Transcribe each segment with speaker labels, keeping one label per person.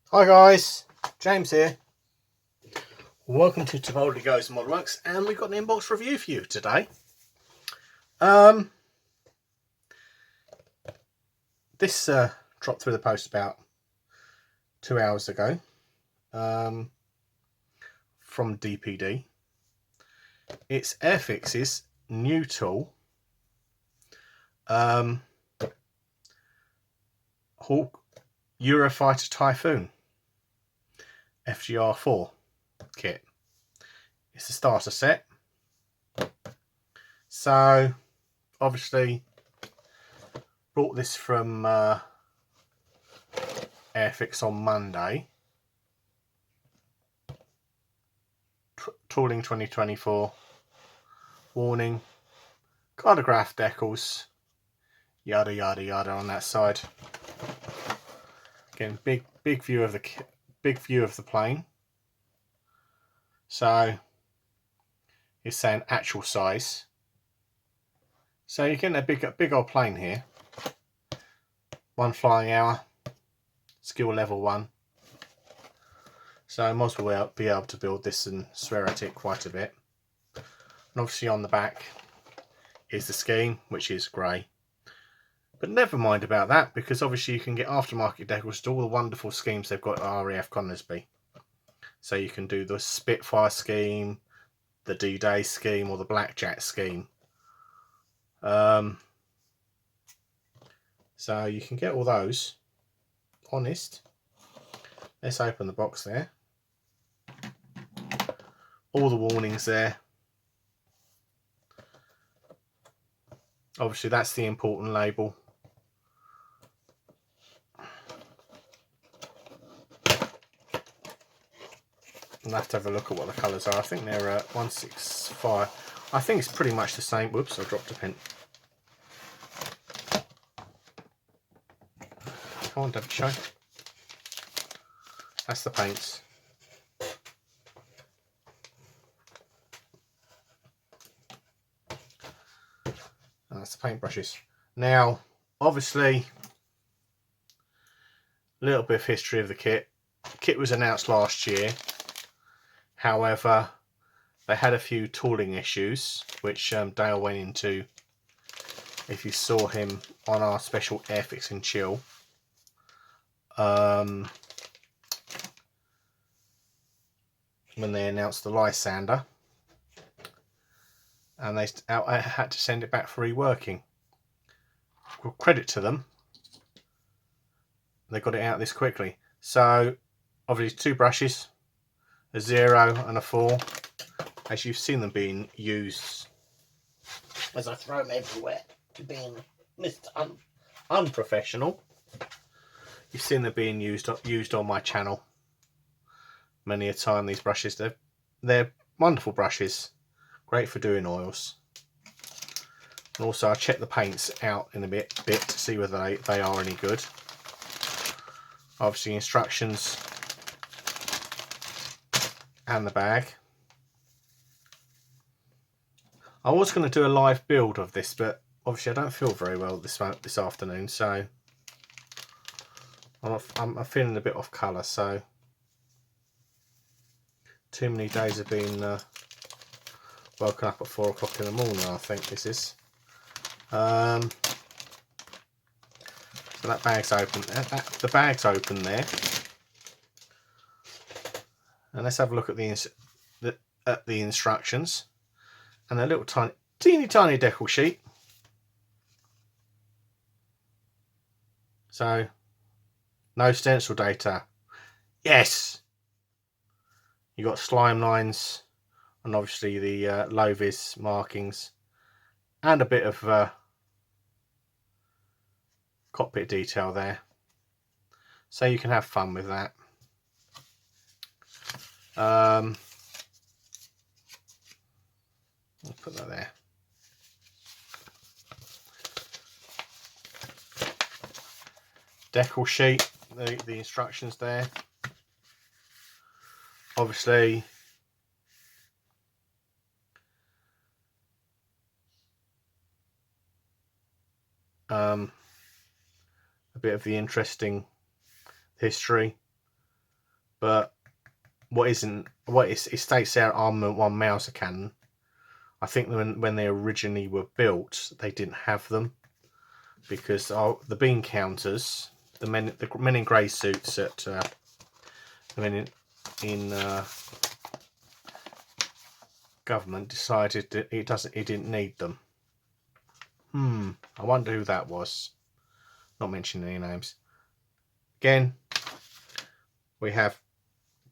Speaker 1: Hi guys, James here. Welcome to Typhoon Goes Mod Works, and we've got an inbox review for you today. This dropped through the post about 2 hours ago from DPD. It's Airfix's new tool, Eurofighter Typhoon FGR.4 kit. It's a starter set. So obviously brought this from Airfix on Monday. Tooling 2024. Warning. Cardograph decals. Yada yada yada on that side. Again, big view of the plane. So it's saying actual size. So you're getting a big old plane here. 1 flying hour, skill level 1. So I might as well be able to build this and swear at it quite a bit. And obviously on the back is the scheme, which is grey. But never mind about that, because obviously you can get aftermarket decals to all the wonderful schemes they've got at RAF Conisbee. So you can do the Spitfire scheme, the D-Day scheme, or the Blackjack scheme. So you can get all those. Honest. Let's open the box there. All the warnings there. Obviously that's the important label. I'll have to have a look at what the colours are. I think they're 165. I think it's pretty much the same. Whoops, I dropped a pen. Come on, Dad, show. That's the paints. That's the paintbrushes. Now, obviously, a little bit of history of the kit. The kit was announced last year. However, they had a few tooling issues, which Dale went into if you saw him on our special Airfix and Chill. When they announced the Lysander, and they had to send it back for reworking. Well, credit to them, they got it out this quickly. So obviously 2 brushes, a 0 and a 4, as you've seen them being used, as I throw them everywhere, being Mr. Unprofessional. You've seen them being used on my channel many a time. These brushes, they're wonderful brushes, great for doing oils. And also I'll check the paints out in a bit to see whether they are any good. Obviously instructions and the bag. I was going to do a live build of this, but obviously I don't feel very well this afternoon, so I'm feeling a bit off colour. So too many days of being woken up at 4 o'clock in the morning, I think this is. So that bag's open. The bag's open there. And let's have a look at the instructions. And a little teeny tiny decal sheet. So no stencil data. Yes. You got slime lines, and obviously the low vis markings, and a bit of cockpit detail there. So you can have fun with that. I'll put that there. Decal sheet, the instructions there. Obviously a bit of the interesting history. but it states there Armament 1 Mauser cannon. I think when they originally were built, they didn't have them, because the bean counters, the men in grey suits at the men in government decided that it didn't need them. I wonder who that was. Not mentioning any names. Again, we have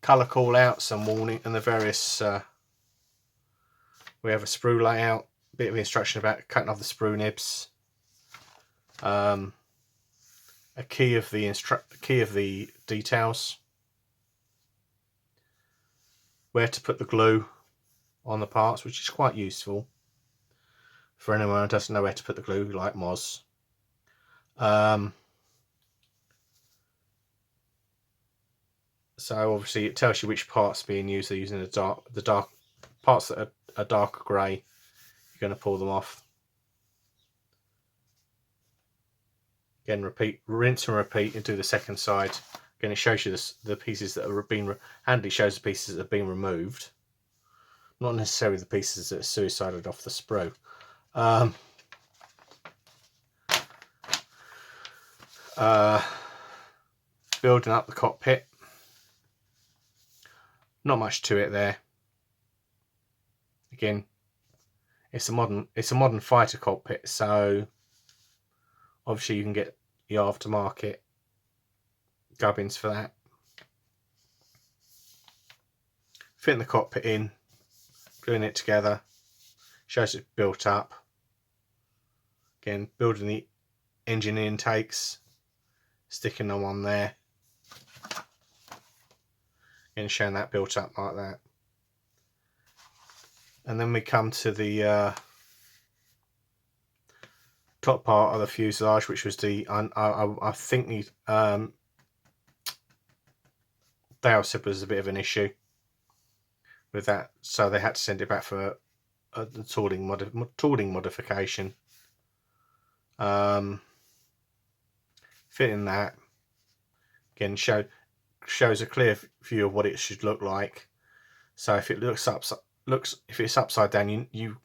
Speaker 1: colour call outs and warning, and the various we have a sprue layout, bit of instruction about cutting off the sprue nibs, a key of the details, where to put the glue on the parts, which is quite useful for anyone who doesn't know where to put the glue, like Moz. So obviously it tells you which parts are being used. They're using the dark parts that are darker grey. You're going to pull them off. Again, repeat, rinse and repeat, and do the second side. Again, it shows you the pieces that are being and it shows the pieces that have been removed, not necessarily the pieces that are suicided off the sprue. Building up the cockpit. Not much to it there. Again, it's a modern fighter cockpit, so obviously you can get the aftermarket gubbins for that. Fitting the cockpit in, gluing it together, shows it's built up. Again, building the engine intakes, sticking them on there, and showing that built up like that. And then we come to the top part of the fuselage, which was the I think the Dale said was a bit of an issue with that, so they had to send it back for a tooling modification. Fitting that again shows a clear view of what it should look like. So if it if it's upside down, you've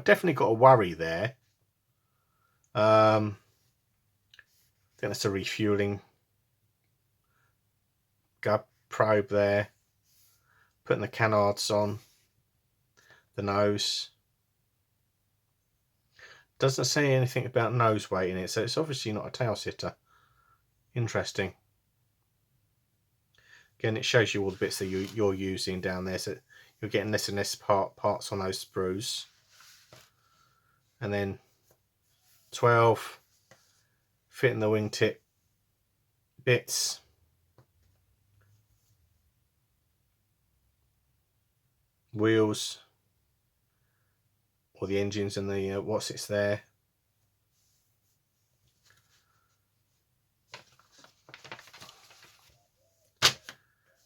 Speaker 1: definitely got a worry there. I think that's a refueling probe there. Putting the canards on the nose. Doesn't say anything about nose weight in it, so it's obviously not a tail sitter. Interesting. Again, it shows you all the bits that you're using down there, so you're getting less and less parts on those sprues. And then 12, fitting the wingtip bits. Wheels, or the engines and the what's it's there.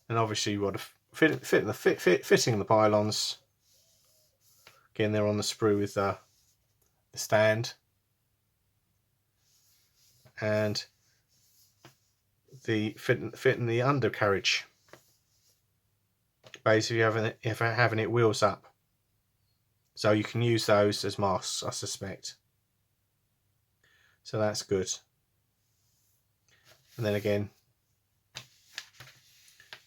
Speaker 1: And obviously you want to fitting the pylons. Again, they're on the sprue with the stand, and the fitting the undercarriage. Basically, having it wheels up, so you can use those as masts, I suspect. So that's good. And then again,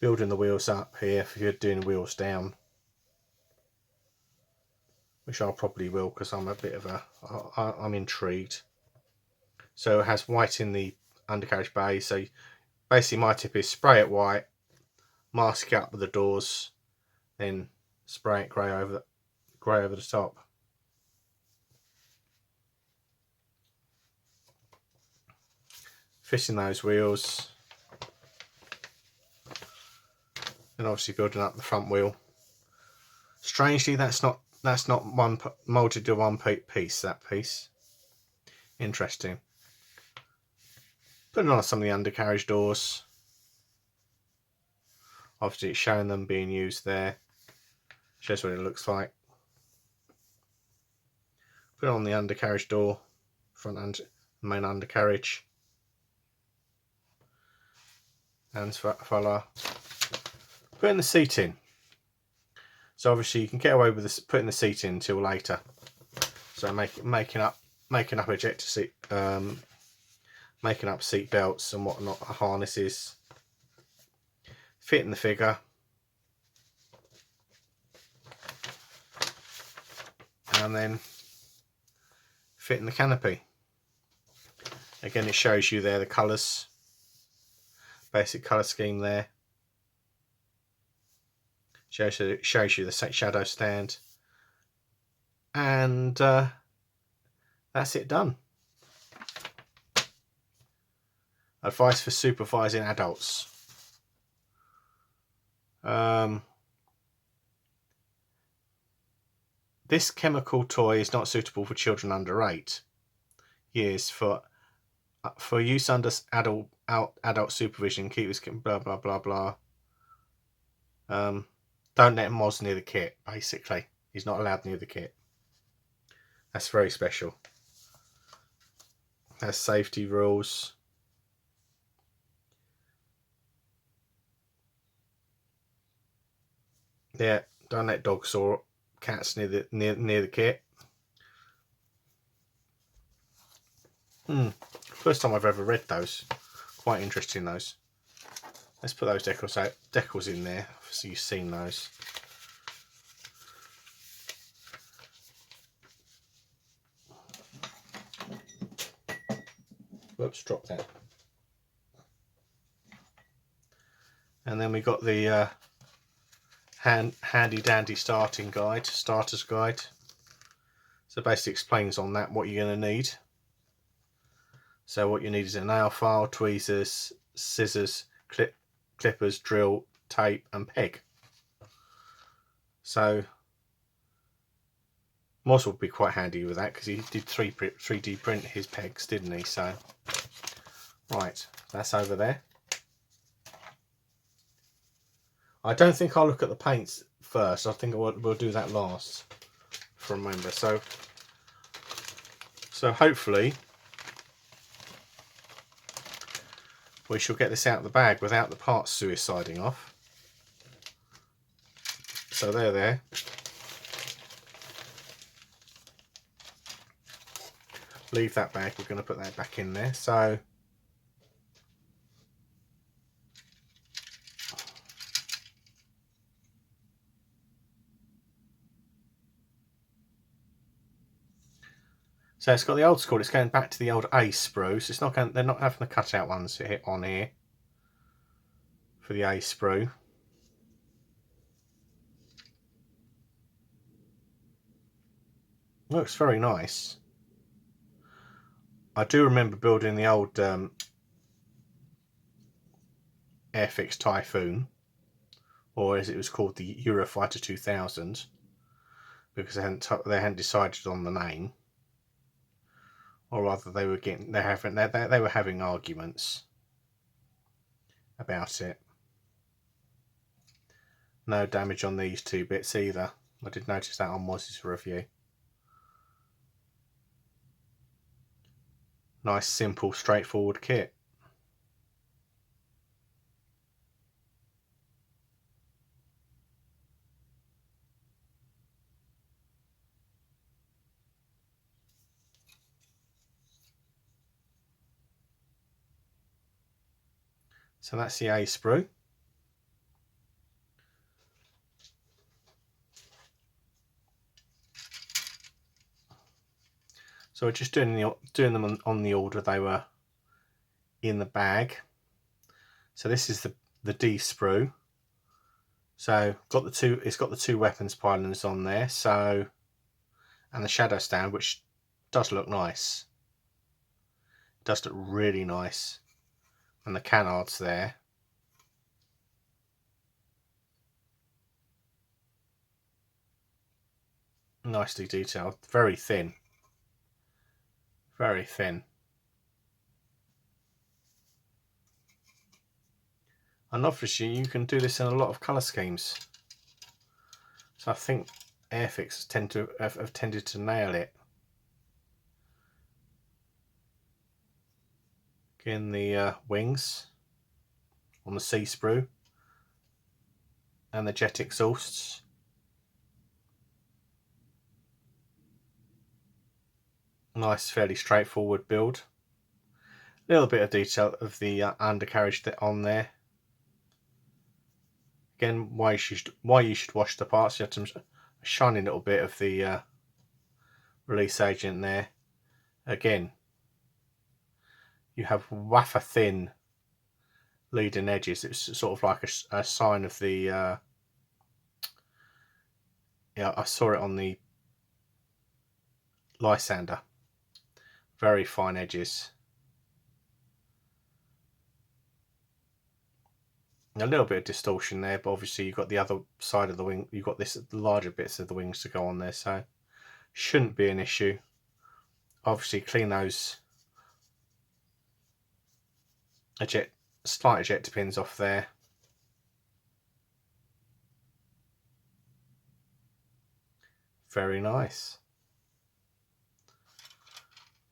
Speaker 1: building the wheels up here if you're doing wheels down, which I probably will, because I'm a bit of I'm intrigued. So it has white in the undercarriage bay. So basically, my tip is spray it white, mask it up with the doors, then spray it grey over the top. Fitting those wheels, and obviously building up the front wheel. Strangely, that's not one molded to one piece. That piece, interesting. Putting on some of the undercarriage doors. Obviously, it's showing them being used there. Shows what it looks like. Put on the undercarriage door, main undercarriage. and voila. Putting the seat in. So obviously you can get away with this, putting the seat in until later. So making up ejector seat, making up seat belts and whatnot, harnesses, fitting the figure, and then fitting the canopy. Again, it shows you there the colours, basic colour scheme there. Shows you the shadow stand, and that's it done. Advice for supervising adults. This chemical toy is not suitable for children under 8 years. For use under adult supervision, keep this blah blah blah blah. Don't let Moz near the kit. Basically, he's not allowed near the kit. That's very special. Has safety rules. Yeah, don't let dogs or cats near the kit. First time I've ever read those. Quite interesting, those. Let's put those decals in there so you've seen those. Whoops, dropped that. And then we got the handy dandy starter's guide. So basically explains on that what you're going to need. So what you need is a nail file, tweezers, scissors, clippers, drill, tape and peg. So Moz will be quite handy with that because he did 3D print his pegs, didn't he? So right, that's over there. I don't think I'll look at the paints first. I think we'll do that last, if I remember. So hopefully we shall get this out of the bag without the parts suiciding off. So they're there. Leave that bag, we're going to put that back in there. So it's got the old school, it's going back to the old A sprues. It's not going, they're not having the cutout ones on here for the A sprue. Looks very nice. I do remember building the old Airfix Typhoon, or as it was called, the Eurofighter 2000, because they hadn't decided on the name, or rather they were having arguments about it. No damage on these two bits either. I did notice that on Moz's review. Nice, simple, straightforward kit. So that's the A sprue. So we're just doing them on the order they were in the bag. So this is the D sprue. So it's got the two weapons pylons on there. So, and the shadow stand, which does look nice. It does look really nice. And the canards there. Nicely detailed. Very thin. Very thin. And obviously you can do this in a lot of colour schemes. So I think Airfix have tended to nail it. Again, the wings. on the C sprue and the jet exhausts. Nice, fairly straightforward build. A little bit of detail of the undercarriage on there. Again, why you should wash the parts. You have a shiny little bit of the release agent there. Again, you have wafer thin leading edges. It's sort of like a sign of the yeah, I saw it on the Lysander. Very fine edges. A little bit of distortion there, but obviously you've got the other side of the wing. You've got the larger bits of the wings to go on there, so shouldn't be an issue. Obviously, clean those slight ejector pins off there. Very nice.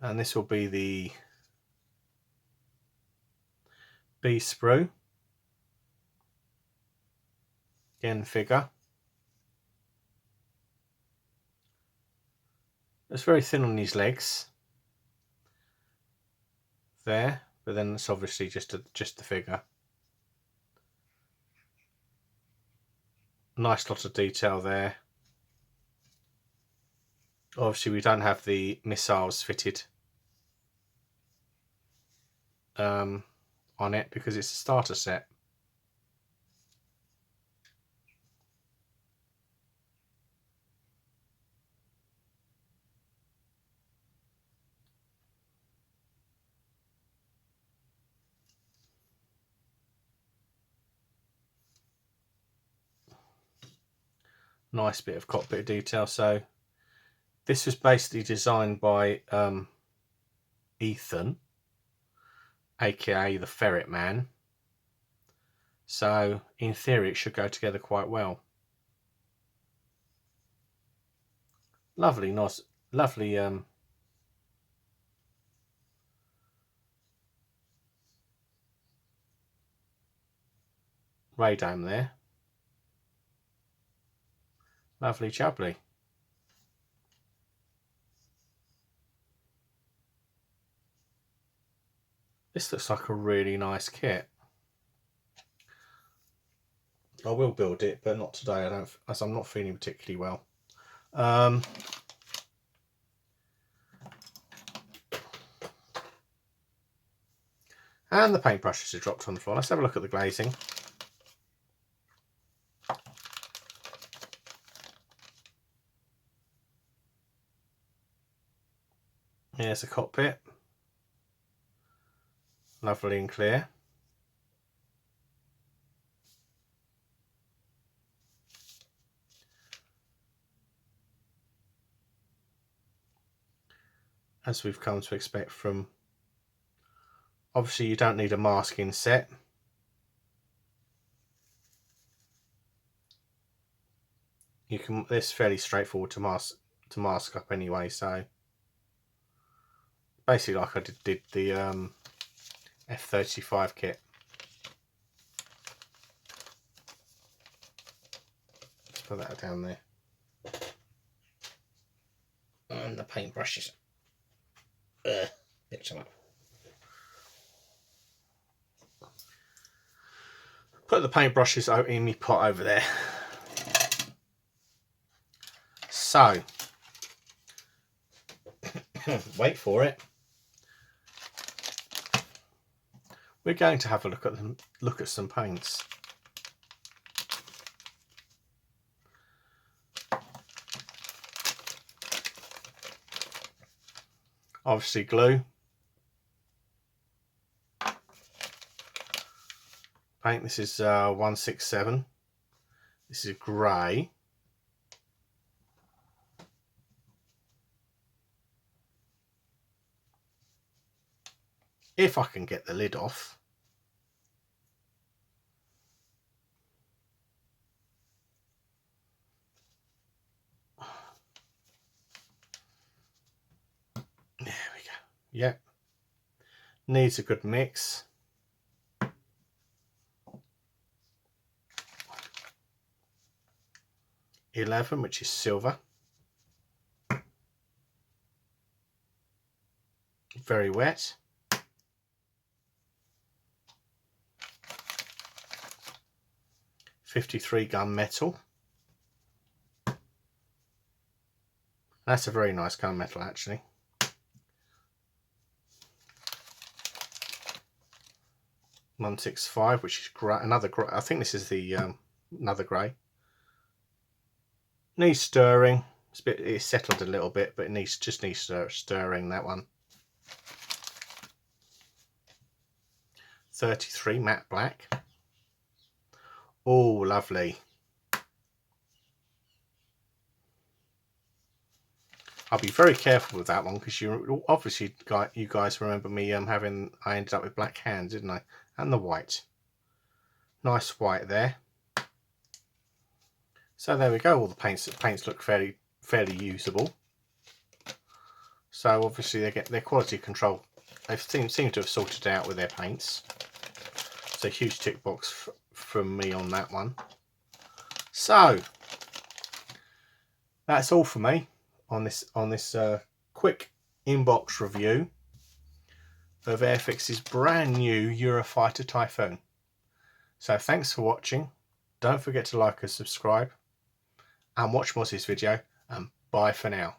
Speaker 1: And this will be the B sprue. Again, figure. It's very thin on these legs there, but then it's obviously just the figure. Nice lot of detail there. Obviously, we don't have the missiles fitted on it because it's a starter set. Nice bit of cockpit detail. So this was basically designed by Ethan, aka the Ferret Man. So in theory it should go together quite well. Lovely, nice, lovely radome there. Lovely jubbly. This looks like a really nice kit. I will build it, but not today. As I'm not feeling particularly well. And the paintbrushes are dropped on the floor. Let's have a look at the glazing. Here's the cockpit. Lovely and clear. As we've come to expect from, obviously you don't need a masking set. You can, it's fairly straightforward to mask up anyway, so basically like I did the F-35 kit. Let's put that down there. And the paintbrushes. Mix them up. Put the paintbrushes in my pot over there. So, wait for it. We're going to have a look at some paints. Obviously glue. Paint, this is 167. This is grey. If I can get the lid off. There we go. Yep. Needs a good mix. 11, which is silver. Very wet. .53 gunmetal. That's a very nice gunmetal actually. .165, which is grey, another grey. I think this is the another grey. Needs stirring. It's settled a little bit, but it just needs stirring, that one. 33 matte black. Oh, lovely. I'll be very careful with that one because you obviously, you guys remember me I ended up with black hands, didn't I? And the white. Nice white there. So there we go. All the paints look fairly usable. So obviously they get their quality control. They seem to have sorted out with their paints. So huge tick box from me on that one. So that's all for me on this quick inbox review of Airfix's brand new Eurofighter Typhoon. So thanks for watching. Don't forget to like and subscribe, and watch more of this video, and bye for now.